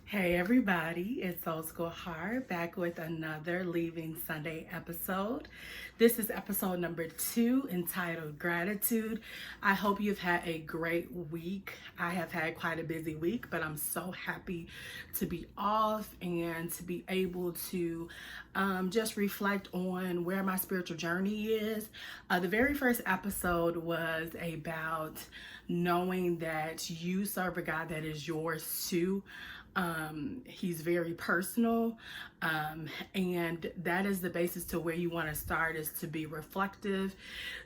Hey everybody, it's OldskoolHeart back with another Leaving Sunday episode. This is episode number 2 entitled Gratitude. I hope you've had a great week. I have had quite a busy week, but I'm so happy to be off and to be able to just reflect on where my spiritual journey is. The very first episode was about knowing that you serve a God that is yours too. He's very personal, and that is the basis to where you want to start, is to be reflective,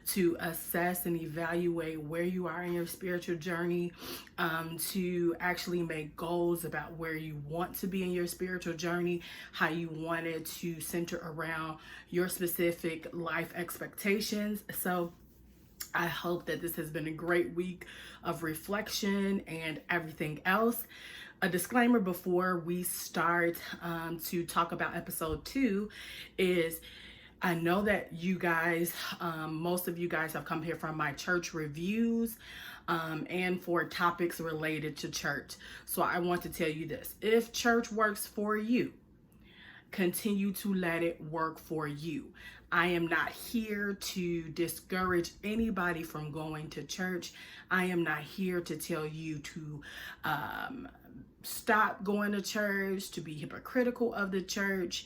to assess and evaluate where you are in your spiritual journey, to actually make goals about where you want to be in your spiritual journey, how you want it to center around your specific life expectations. So I hope that this has been a great week of reflection and everything else. A disclaimer before we start to talk about episode 2 is I know that you guys, most of you guys have come here from my church reviews and for topics related to church. So I want to tell you this: if church works for you, continue to let it work for you. I am not here to discourage anybody from going to church. I am not here to tell you to stop going to church, to be hypocritical of the church.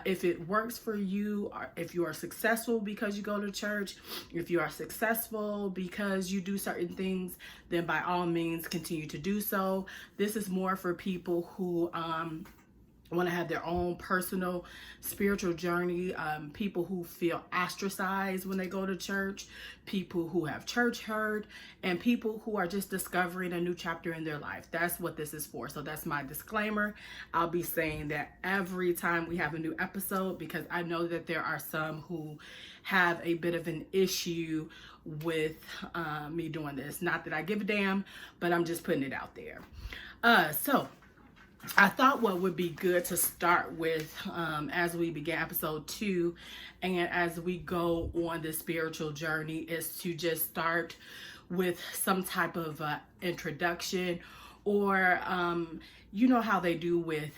If it works for you, or if you are successful because you go to church, if you are successful because you do certain things, then by all means continue to do so. This is more for people who want to have their own personal spiritual journey, people who feel ostracized when they go to church, people who have church hurt, and people who are just discovering a new chapter in their life. That's what this is for. So that's my disclaimer. I'll be saying that every time we have a new episode, because I know that there are some who have a bit of an issue with me doing this. Not that I give a damn, but I'm just putting it out there. So I thought what would be good to start with as we begin episode 2 and as we go on this spiritual journey is to just start with some type of introduction, or you know how they do with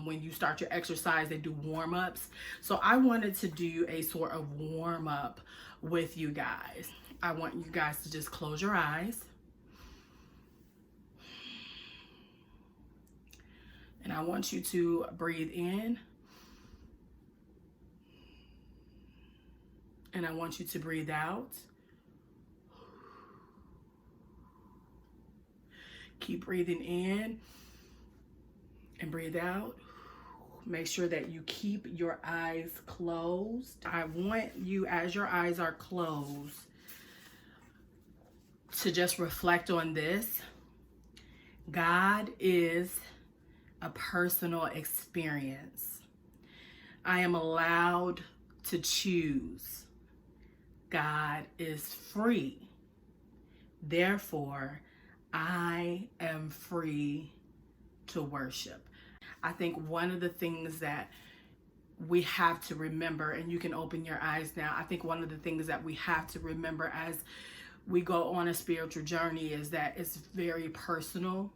when you start your exercise, they do warm-ups. So I wanted to do a sort of warm-up with you guys. I want you guys to just close your eyes. And I want you to breathe in. And I want you to breathe out. Keep breathing in and breathe out. Make sure that you keep your eyes closed. I want you, as your eyes are closed, to just reflect on this. God is a personal experience. I am allowed to choose. God is free. Therefore, I am free to worship. I think one of the things that we have to remember, and you can open your eyes now, I think one of the things that we have to remember as we go on a spiritual journey is that it's very personal.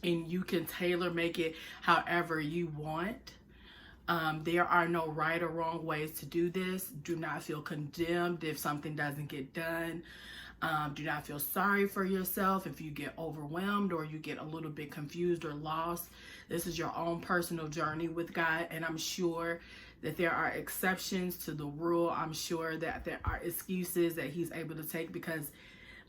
And you can tailor make it however you want. There are no right or wrong ways to do this. Do not feel condemned if something doesn't get done. Do not feel sorry for yourself if you get overwhelmed or you get a little bit confused or lost. This is your own personal journey with God, and I'm sure that there are exceptions to the rule. I'm sure that there are excuses that He's able to take because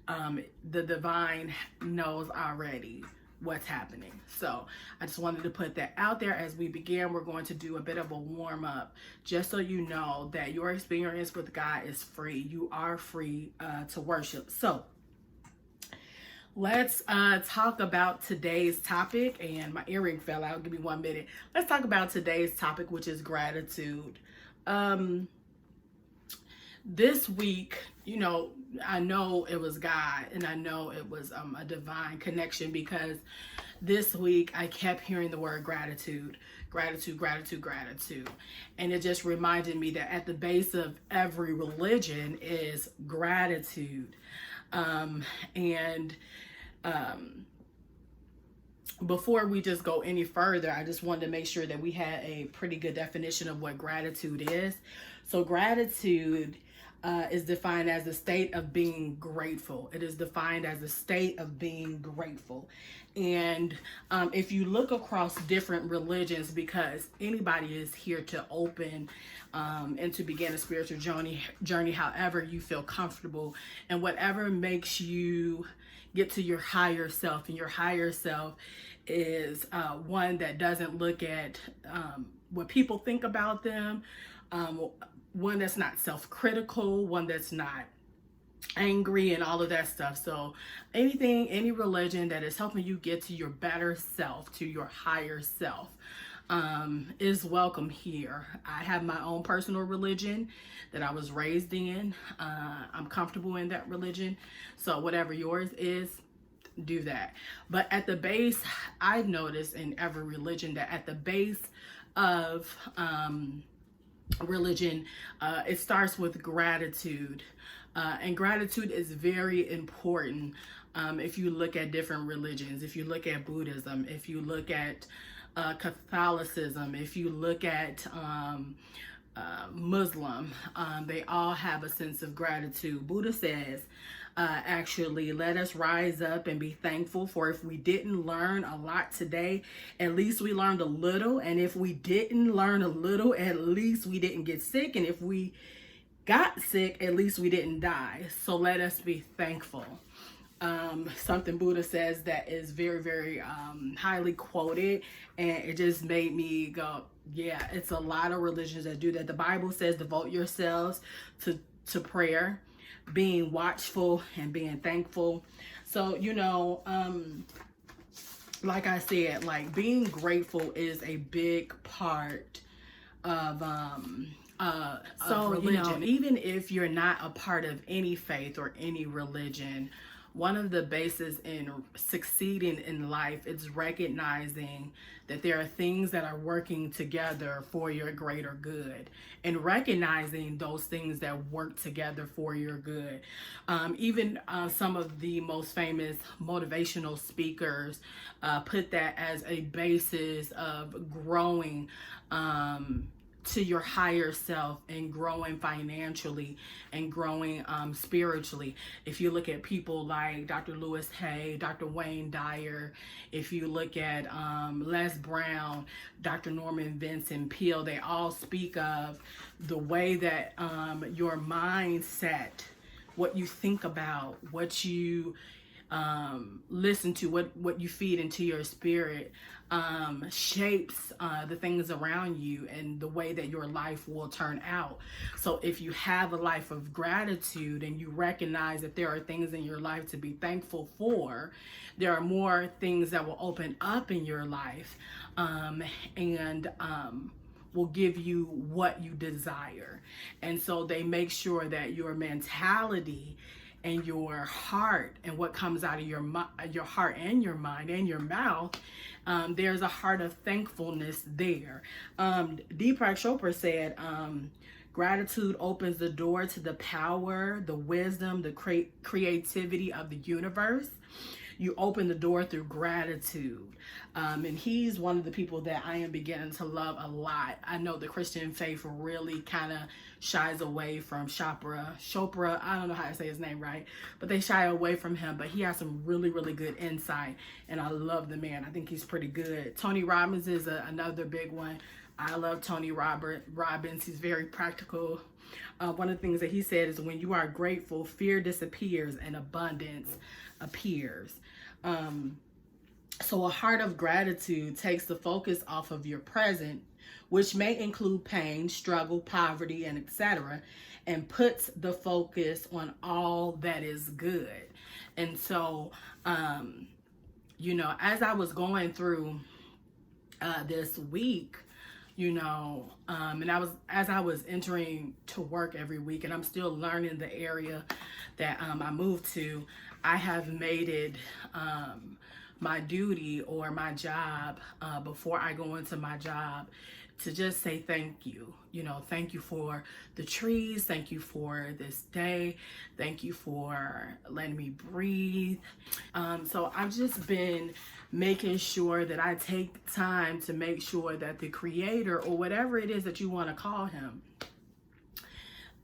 the divine knows already what's happening. So I just wanted to put that out there. As we begin, we're going to do a bit of a warm up, just so you know that your experience with God is free. You are free to worship. So let's talk about today's topic. And my earring fell out. Give me 1 minute. Let's talk about today's topic, which is gratitude. This week, you know, I know it was God, and I know it was a divine connection, because this week I kept hearing the word gratitude, gratitude, gratitude, gratitude. And it just reminded me that at the base of every religion is gratitude. And before we just go any further, I just wanted to make sure that we had a pretty good definition of what gratitude is. So gratitude is defined as a state of being grateful. It is defined as a state of being grateful. And if you look across different religions, because anybody is here to open and to begin a spiritual journey however you feel comfortable, and whatever makes you get to your higher self. And your higher self is one that doesn't look at what people think about them, one that's not self-critical, one that's not angry and all of that stuff. So any religion that is helping you get to your better self, to your higher self, is welcome here. I have my own personal religion that I was raised in. I'm comfortable in that religion. So whatever yours is, do that. But at the base, I've noticed in every religion that at the base of religion, it starts with gratitude. And gratitude is very important. If you look at different religions, if you look at Buddhism, if you look at Catholicism, if you look at Muslim, they all have a sense of gratitude. Buddha says, actually, let us rise up and be thankful, for if we didn't learn a lot today, at least we learned a little. And if we didn't learn a little, at least we didn't get sick. And if we got sick, at least we didn't die. So let us be thankful. Something Buddha says that is very, very highly quoted, and it just made me go, yeah, it's a lot of religions that do that. The Bible says devote yourselves to prayer, being watchful and being thankful. So, like I said, like being grateful is a big part of religion. Even if you're not a part of any faith or any religion, one of the bases in succeeding in life is recognizing that there are things that are working together for your greater good, and recognizing those things that work together for your good. Even some of the most famous motivational speakers put that as a basis of growing to your higher self, and growing financially, and growing spiritually. If you look at people like Dr. Lewis Hay, Dr. Wayne Dyer, if you look at Les Brown, Dr. Norman Vincent Peale, they all speak of the way that your mindset, what you think about, what you listen to, what you feed into your spirit, shapes the things around you and the way that your life will turn out. So if you have a life of gratitude and you recognize that there are things in your life to be thankful for, there are more things that will open up in your life, and will give you what you desire. And so they make sure that your mentality and your heart, and what comes out of your heart and your mind and your mouth, there's a heart of thankfulness there. Deepak Chopra said, gratitude opens the door to the power, the wisdom, the creativity of the universe. You open the door through gratitude. And he's one of the people that I am beginning to love a lot. I know the Christian faith really kind of shies away from Chopra. I don't know how to say his name right, but they shy away from him. But he has some really, really good insight, and I love the man. I think he's pretty good. Tony Robbins is another big one. I love Tony Robbins. He's very practical. One of the things that he said is, when you are grateful, fear disappears and abundance appears. So a heart of gratitude takes the focus off of your present, which may include pain, struggle, poverty, and etc., and puts the focus on all that is good. And so, as I was going through this week, and as I was entering to work every week, and I'm still learning the area that I moved to, I have made it my duty or my job, before I go into my job, to just say thank you. You know, thank you for the trees. Thank you for this day. Thank you for letting me breathe. So I've just been making sure that I take time to make sure that the creator, or whatever it is that you want to call him,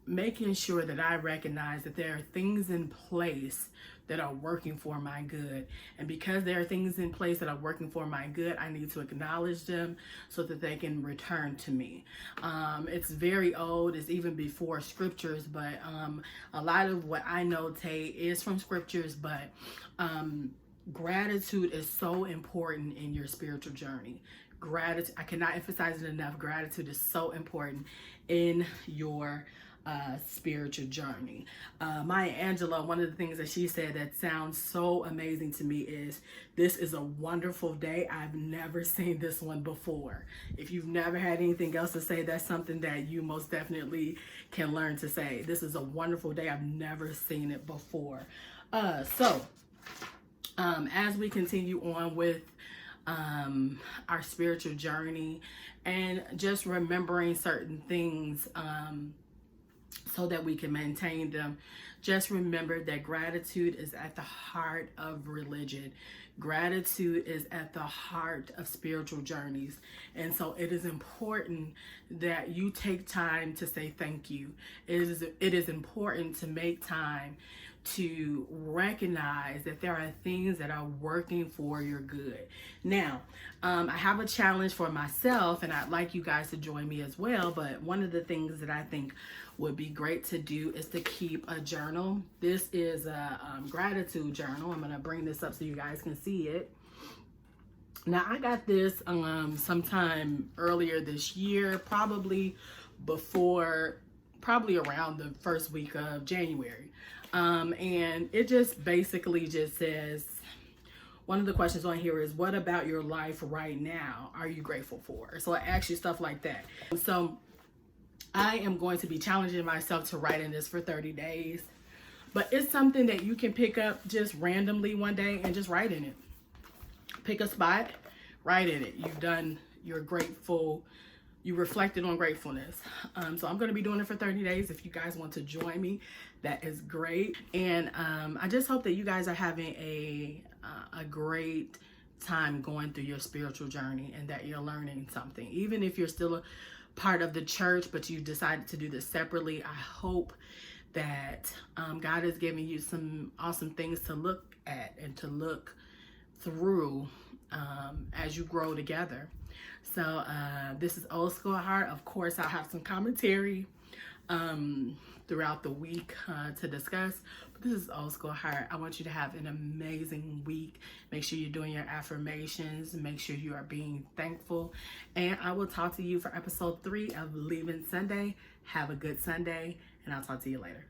making sure that I recognize that there are things in place that are working for my good. And because there are things in place that are working for my good, I need to acknowledge them so that they can return to me. It's very old. It's even before scriptures, but a lot of what I notate is from scriptures, but gratitude is so important in your spiritual journey. Gratitude, I cannot emphasize it enough. Gratitude is so important in your spiritual journey. Maya Angelou, one of the things that she said that sounds so amazing to me is, this is a wonderful day. I've never seen this one before. If you've never had anything else to say, that's something that you most definitely can learn to say. This is a wonderful day. I've never seen it before. As we continue on with our spiritual journey and just remembering certain things, so that we can maintain them, just remember that gratitude is at the heart of religion. Gratitude is at the heart of spiritual journeys. And so it is important that you take time to say thank you. It is important to make time to recognize that there are things that are working for your good. Now, I have a challenge for myself, and I'd like you guys to join me as well. But one of the things that I think would be great to do is to keep a journal. This is a gratitude journal. I'm going to bring this up so you guys can see it. Now, I got this sometime earlier this year, probably around the first week of January. And it just basically just says, one of the questions on here is, what about your life right now are you grateful for? So I ask you stuff like that. So I am going to be challenging myself to write in this for 30 days. But it's something that you can pick up just randomly one day and just write in it. Pick a spot, write in it. You're grateful. You reflected on gratefulness. So I'm going to be doing it for 30 days. If you guys want to join me, that is great. And I just hope that you guys are having a great time going through your spiritual journey, and that you're learning something. Even if you're still a part of the church, but you decided to do this separately, I hope that God is giving you some awesome things to look at and to look through as you grow together. So this is Old School Heart. Of course, I'll have some commentary throughout the week to discuss. But this is Old School Heart. I want you to have an amazing week. Make sure you're doing your affirmations. Make sure you are being thankful. And I will talk to you for episode 3 of Leaving Sunday. Have a good Sunday, and I'll talk to you later. Bye.